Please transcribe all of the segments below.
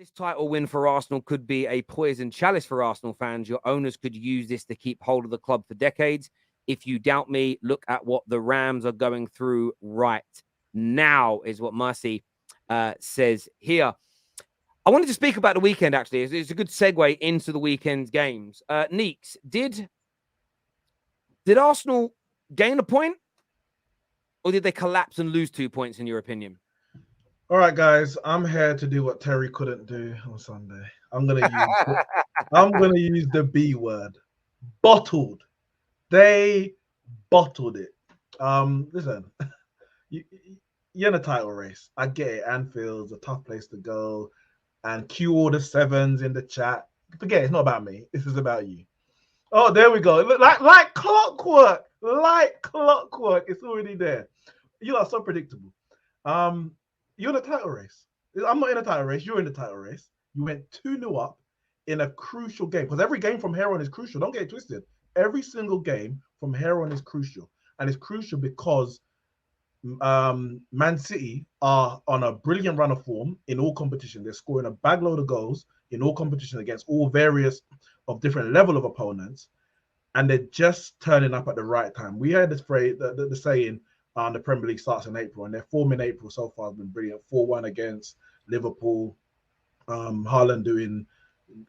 This title win for Arsenal could be a poison chalice for Arsenal fans. Your owners could use this to keep hold of the club for decades. If you doubt me, look at what the Rams are going through right now, is what Mercy says here. I wanted to speak about the weekend, actually. It's a good segue into the weekend's games. Neeks, did Arsenal gain a point? Or did they collapse and lose 2 points, in your opinion? All right, guys, I'm here to do what Terry couldn't do on Sunday. I'm gonna use the B word. Bottled. They bottled it. Listen, you're in a title race. I get it. Anfield's a tough place to go. And cue all the sevens in the chat. Forget it, it's not about me. This is about you. Oh, there we go. Like clockwork. Like clockwork. It's already there. You are so predictable. You're in a title race. I'm not in a title race. You're in the title race. You went 2-0 up in a crucial game. Because every game from here on is crucial. Don't get it twisted. Every single game from here on is crucial. And it's crucial because Man City are on a brilliant run of form in all competition. They're scoring a bag load of goals in all competition against all various of different level of opponents. And they're just turning up at the right time. We heard this phrase, the saying, the Premier League starts in April, and their form in April so far has been brilliant. 4-1 against Liverpool. Haaland doing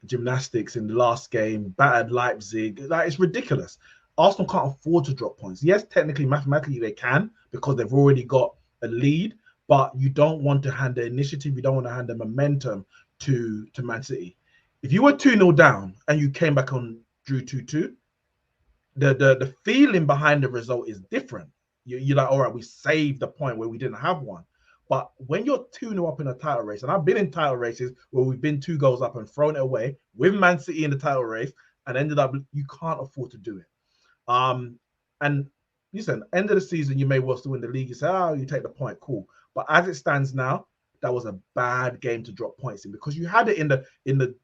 gymnastics in the last game, battered Leipzig. Like, it's ridiculous. Arsenal can't afford to drop points. Yes, technically, mathematically, they can because they've already got a lead, but you don't want to hand the initiative, you don't want to hand the momentum to Man City. If you were 2-0 down and you came back on drew 2-2, the feeling behind the result is different. You're like, all right, we saved the point where we didn't have one. But when you're 2-0 up in a title race, and I've been in title races where we've been 2 goals up and thrown it away with Man City in the title race and ended up, you can't afford to do it. And listen, end of the season, you may well still win the league. You say, oh, you take the point, cool. But as it stands now, that was a bad game to drop points in because you had it in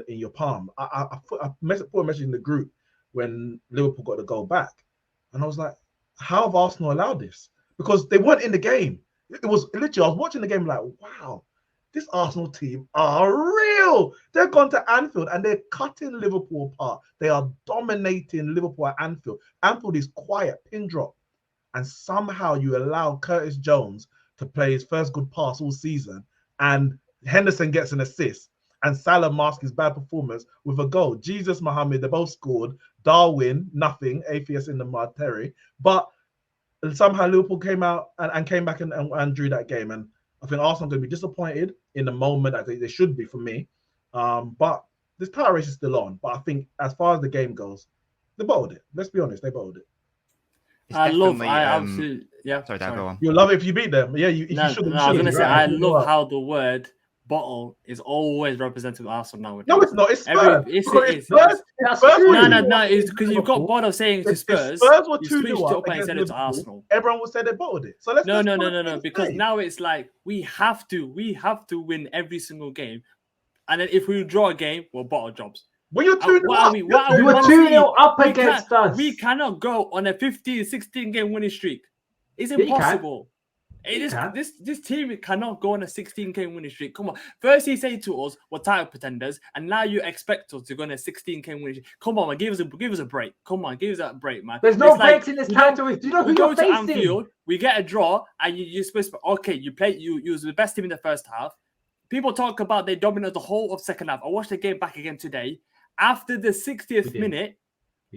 your palm. I put a message in the group when Liverpool got the goal back, and I was like, how have Arsenal allowed this? Because they weren't in the game. It was literally, I was watching the game like, wow, this Arsenal team are real. They've gone to Anfield and they're cutting Liverpool apart. They are dominating Liverpool at Anfield. Anfield is quiet, pin drop. And somehow you allow Curtis Jones to play his first good pass all season, and Henderson gets an assist, and Salah masks his bad performance with a goal. Jesus, Mohammed, they both scored. Darwin, nothing. Atheist in the mud, Terry. But somehow Liverpool came out and came back and drew that game. And I think Arsenal are going to be disappointed in the moment, as they should be for me. But this title race is still on. But I think as far as the game goes, they bottled it. Let's be honest, they bottled it. Absolutely, yeah. Sorry, go on. You'll love it if you beat them. Yeah, you should. I was going to say, I love how the word bottle is always represented with Arsenal nowadays. No, it's not. It's Spurs. It's No, it's because you've got bored of saying to Spurs. Spurs were 2-0 switched it up and said it to Arsenal. Everyone will say they bottled it. So let's no. Because now it's like we have to win every single game, and then if we draw a game, we'll bottle jobs. When you're 2-0 up, you were 2-0 up against us. We cannot go on a 15, 16 game winning streak. It's impossible. This team cannot go on a 16-game winning streak. Come on. First, you say to us, we're title pretenders, and now you expect us to go on a 16-game winning streak. Come on, man. Give us a break. Come on, give us that break, man. There's no breaks in this title. Do you know who you're facing? We go to Anfield, we get a draw, and you're supposed to, okay, you was the best team in the first half. People talk about they dominated the whole of second half. I watched the game back again today. After the 60th minute,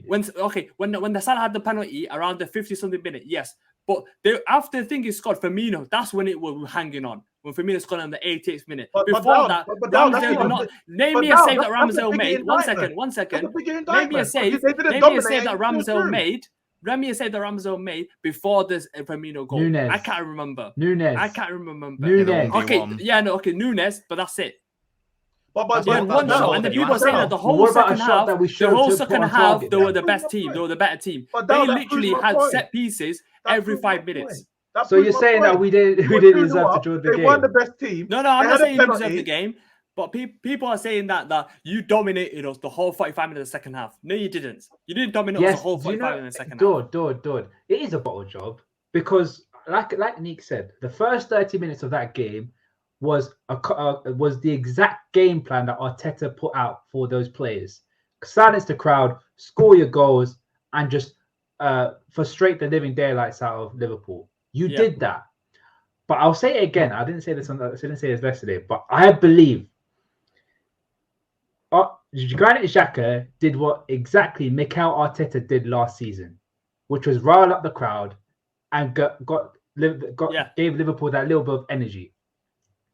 when the Salah had the penalty around the 50-something minute, yes. But after the thing is scored, Firmino, that's when it was hanging on. When Firmino scored on the 88th minute. Before that, Ramsdale did not. Name me a save that Ramsdale made. One second. Name me a save that Ramsdale made. Name me a save that Ramsdale made before this Firmino goal. Nunez. I can't remember. Nunez. Okay, Nunez, but that's it. But one shot, and the people are saying that the whole second half, they were the best team. They were the better team. They literally had set pieces every 5 minutes. So you're saying that we didn't deserve to draw the game? They won the best team. No, I'm not saying you deserve the game. But people are saying that you dominated us the whole 45 minutes of the second half. No, you didn't. You didn't dominate us the whole 45 minutes of the second half. Dord. It is a bottle job because, like Nick said, the first 30 minutes of that game was was the exact game plan that Arteta put out for those players. Silence the crowd, score your goals, and just frustrate the living daylights out of Liverpool. You did that. But I'll say it again. I didn't say this yesterday, but I believe Granit Xhaka did what exactly Mikel Arteta did last season, which was rile up the crowd and gave Liverpool that little bit of energy.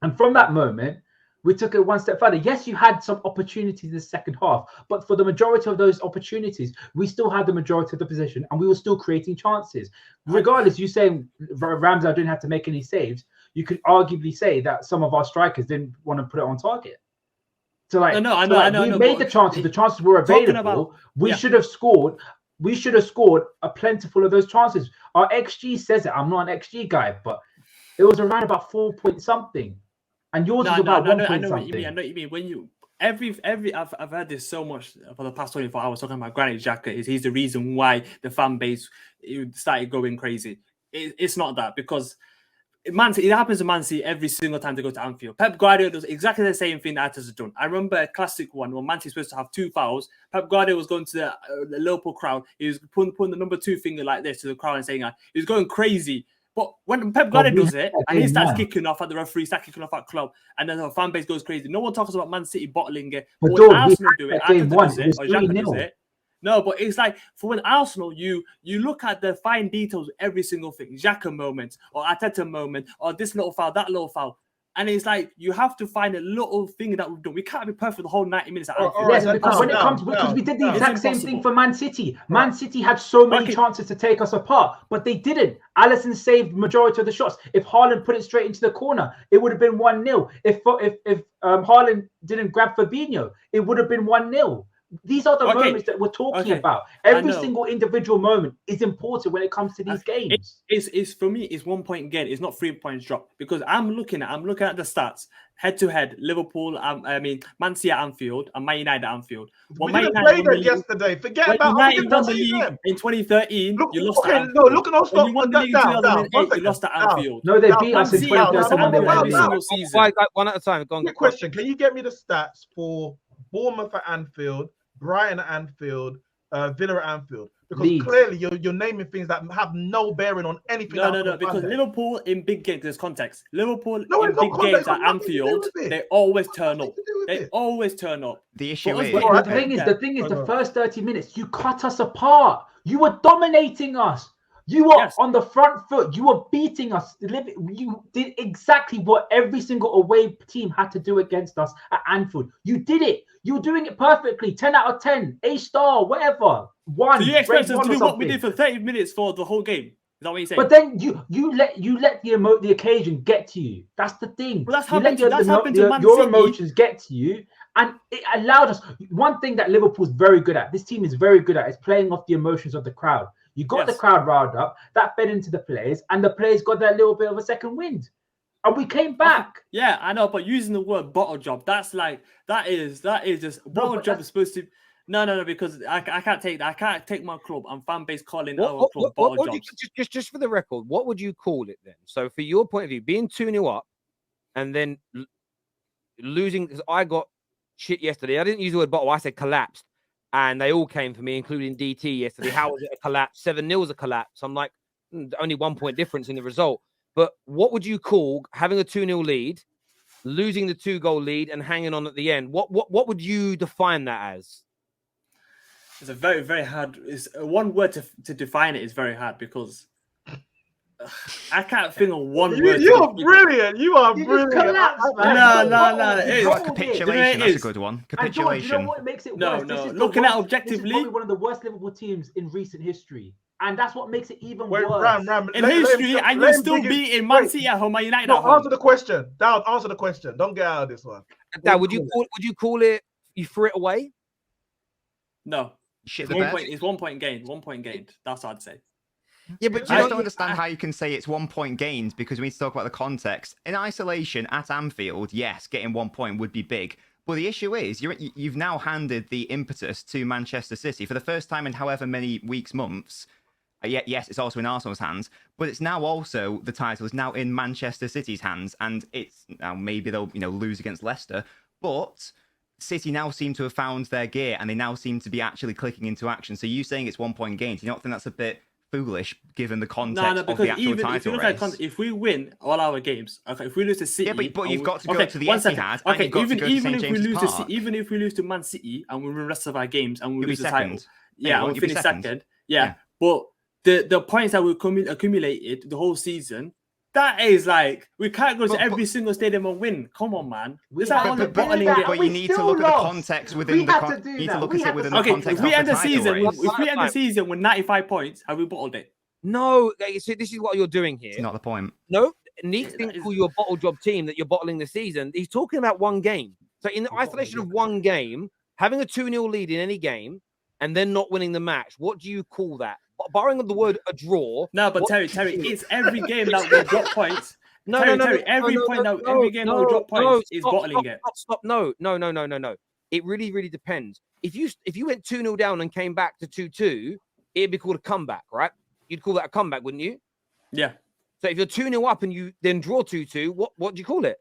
And from that moment, we took it one step further. Yes, you had some opportunities in the second half, but for the majority of those opportunities, we still had the majority of the position and we were still creating chances. Regardless, you saying Ramsdale didn't have to make any saves, you could arguably say that some of our strikers didn't want to put it on target. So I know. We made the chances. The chances were available. We should have scored. We should have scored a plentiful of those chances. Our XG says it. I'm not an XG guy, but it was around about 4 point something. And yours is about 1 point something. I know what you mean. When you I've heard this so much for the past 24 hours talking about Granit Xhaka. He's the reason why the fan base started going crazy. It's not that, because it happens to Man City every single time they go to Anfield. Pep Guardiola does exactly the same thing that Arteta's done. I remember a classic one when Man City was supposed to have 2 fouls. Pep Guardiola was going to the Liverpool crowd. He was putting the number 2 finger like this to the crowd and saying he was going crazy. But when Pep Guardiola does it, and he starts kicking off at the referee, starts kicking off at club, and then the fan base goes crazy. No one talks about Man City bottling it. But when Arsenal do it, Arteta does it, or Xhaka does it. No, but it's like for when Arsenal, you look at the fine details of every single thing. Xhaka moment, or Arteta moment, or this little foul, that little foul. And it's like you have to find a little thing that we've done. We can't be perfect the whole 90 minutes. Yes, because we did the exact same thing for Man City. Man City had so many chances to take us apart, but they didn't. Alisson saved majority of the shots. If Haaland put it straight into the corner, it would have been 1-0. If Haaland didn't grab Fabinho, it would have been 1-0. These are the moments that we're talking about. Every single individual moment is important when it comes to these games. It's for me, it's 1 point gain. It's not 3 points drop, because I'm looking at the stats head to head. Liverpool, Man City at Anfield and Man United at Anfield. We didn't play that yesterday. Forget about United won the league in 2013. You lost at Anfield. No, look at those stats. You won the league in 2008. You lost at Anfield. No, they beat us in 2013. Every single season. One at a time. Quick question: can you get me the stats for Bournemouth at Anfield, Brighton at Anfield, Villa at Anfield? Because clearly you're naming things that have no bearing on anything. No. Because Liverpool in big games, there's context. Liverpool in big games at Anfield, they always turn up. They always turn up. The issue is the thing is, the first 30 minutes you cut us apart. You were dominating us. You were on the front foot. You were beating us. You did exactly what every single away team had to do against us at Anfield. You did it. You were doing it perfectly. 10 out of 10. A-star, whatever. One. So you expect us to do what we did for 30 minutes for the whole game? Is that what you're saying? But then you let the occasion get to you. That's the thing. Well, that's happened to Man City. Your emotions get to you. And it allowed us. One thing that Liverpool's very good at, this team is very good at, is playing off the emotions of the crowd. You got the crowd riled up, that fed into the players, and the players got that little bit of a second wind. And we came back. Yeah, I know, but using the word bottle job, that is just bottle job is supposed to. No, because I can't take that. I can't take my club and fan base calling our club bottle jobs. Just for the record, what would you call it then? So, for your point of view, being 2-0 up and then losing, because I got shit yesterday. I didn't use the word bottle, I said collapsed. And they all came for me, including DT yesterday. How was it a collapse? 7-0 is a collapse. I'm like, only 1 point difference in the result. But what would you call having a 2-0 lead, losing the 2-goal lead, and hanging on at the end? What would you define that as? It's a very, very hard. It's one word to define it is very hard, because I can't think of one word. You're brilliant. You are brilliant. No. Capitulation. That's a good one. Capitulation. You know what makes it worse? No. Looking at objectively, this is probably one of the worst Liverpool teams in recent history, and that's what makes it even worse. In history, and you're still beating Man City at home, Man United at home. Answer the question. Down. Answer the question. Don't get out of this one. Dad, would you call it? You threw it away? No. Shit, it's 1 point gained. 1 point gained. That's what I'd say. Yeah, but I don't understand how you can say it's 1 point gained, because we need to talk about the context. In isolation at Anfield, yes, getting 1 point would be big. But the issue is you've now handed the impetus to Manchester City for the first time in however many weeks, months. Yes, it's also in Arsenal's hands, but it's now also the title is now in Manchester City's hands, and it's now maybe they'll lose against Leicester, but City now seem to have found their gear, and they now seem to be actually clicking into action. So you saying it's 1 point gain? Do you not think that's a bit foolish given the context of the actual title race? If we win all our games, okay, if we lose to City, but you've got to go to the Etihad, and you've got to go to St. James's Park. Even if we lose to Man City and we win the rest of our games and we lose the second. title, we'll finish second. Yeah, but the points that we accumulated the whole season, that is like, we can't go to every single stadium and win. Come on, man. But you need to look at the context within the context. You need to look at it within the context. If we end the season with 95 points, have we bottled it? No, so this is what you're doing here. It's not the point. No, Neek didn't call you a bottle job team that you're bottling the season. He's talking about one game. So in the isolation of one game, having a 2-0 lead in any game and then not winning the match, what do you call that? Barring the word a draw. No, but Terry, it's every game that we drop points. Every game that we drop points is bottling it. Stop. No. It really depends. If you went 2-0 down and came back to 2-2, it'd be called a comeback, right? You'd call that a comeback, wouldn't you? Yeah. So if you're 2-0 up and you then draw 2-2, what do you call it?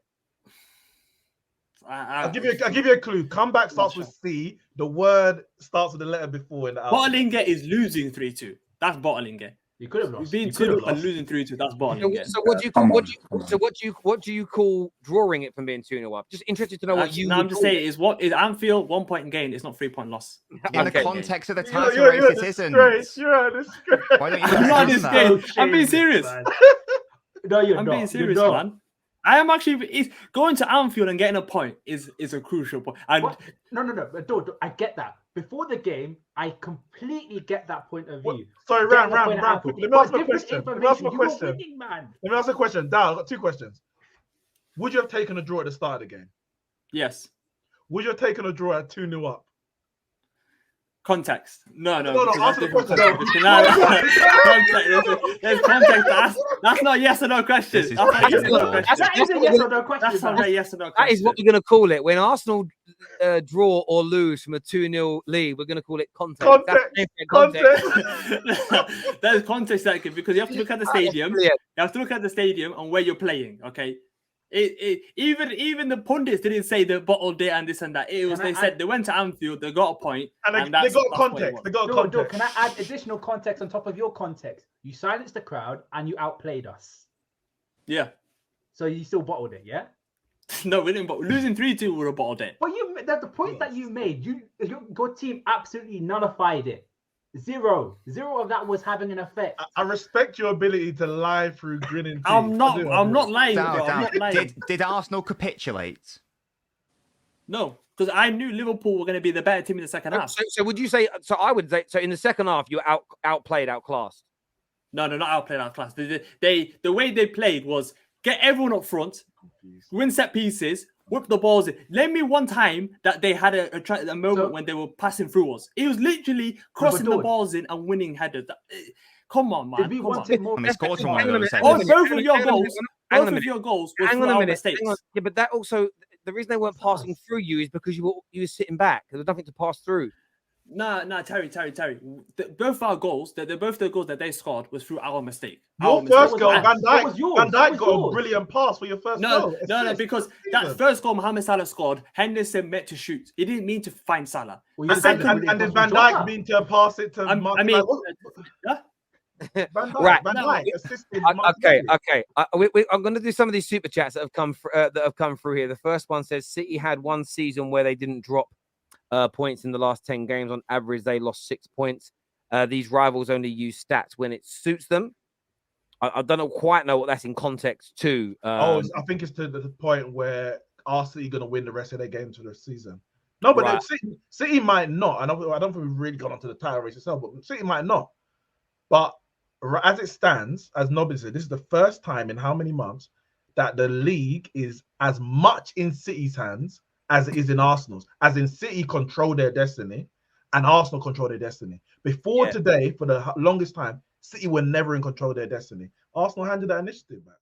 I'll give you a clue. Comeback starts with C. The word starts with the letter before in the alphabet. Bottling it is losing 3-2. That's bottling it. You could have lost. Being 2-0 and losing 3-2. That's bottling it. So what do you call drawing it from being 2-0 up? Just interested to know what you. No, I'm just saying is Anfield 1 point gain. It's not 3 point loss. In the context of the title race, it isn't. You're a disgrace. Why don't you I'm not this game. I'm being serious. No, you're I'm not. being serious, man. I am actually going to Anfield and getting a point is a crucial point. And No. I get that. Before the game, I completely get that point of view. Sorry, Ram. Let me ask a question. Let me ask a question. Dal, I've got 2 questions. Would you have taken a draw at the start of the game? Yes. Would you have taken a draw at 2-0 up? Context. No. Answer the question. There's context. That's not yes or no question. That's a yes or no question. That's not a yes or no question. That is what we're going to call it. When Arsenal draw or lose from a 2-0 lead, we're going to call it context. There's context because you have to look at the stadium. You have to look at the stadium and where you're playing. Okay. Even the pundits didn't say the bottled it and this and that. They said they went to Anfield, they got a point, and they got context. Can I add additional context on top of your context? You silenced the crowd and you outplayed us. Yeah. So you still bottled it, yeah? No, we didn't. But losing 3-2 would have bottled it. But the points that you made, your team absolutely nullified it. Zero of that was having an effect. I respect your ability to lie through grinning teeth. I'm not lying. I'm not lying. Did Arsenal capitulate? No, because I knew Liverpool were going to be the better team in the second half. So would you say? So I would say. So in the second half, you were outplayed, outclassed. No, not outplayed, outclassed. The way they played was get everyone up front, win set pieces, whip the balls in. Name me one time that they had a moment when they were passing through us. It was literally crossing the balls in and winning headers. Come on, man. Did we want it more? Scored from one of those both of your goals were through our mistakes. Yeah, but that also, the reason they weren't passing through you is because you were sitting back. There was nothing to pass through. No, Terry. Both our goals, both the goals that they scored was through our mistake. Your first goal, Van Dijk got a brilliant pass for your first goal. No, because that first goal Mohamed Salah scored, Henderson meant to shoot. He didn't mean to find Salah. And did Van Dijk mean to pass it to Van Dijk assisted. Okay. I'm going to do some of these super chats that have come through here. The first one says City had one season where they didn't drop points in the last 10 games. On average, they lost 6 points. These rivals only use stats when it suits them. I don't quite know what that's in context to. I think it's to the point where Arsenal are going to win the rest of their games for the season. No, but City might not. I don't think we've really gone onto the title race itself, but City might not. But as it stands, as Nobby said, this is the first time in how many months that the league is as much in City's hands as it is in Arsenal's. As in, City control their destiny and Arsenal control their destiny. Before today, for the longest time, City were never in control of their destiny. Arsenal handed that initiative back.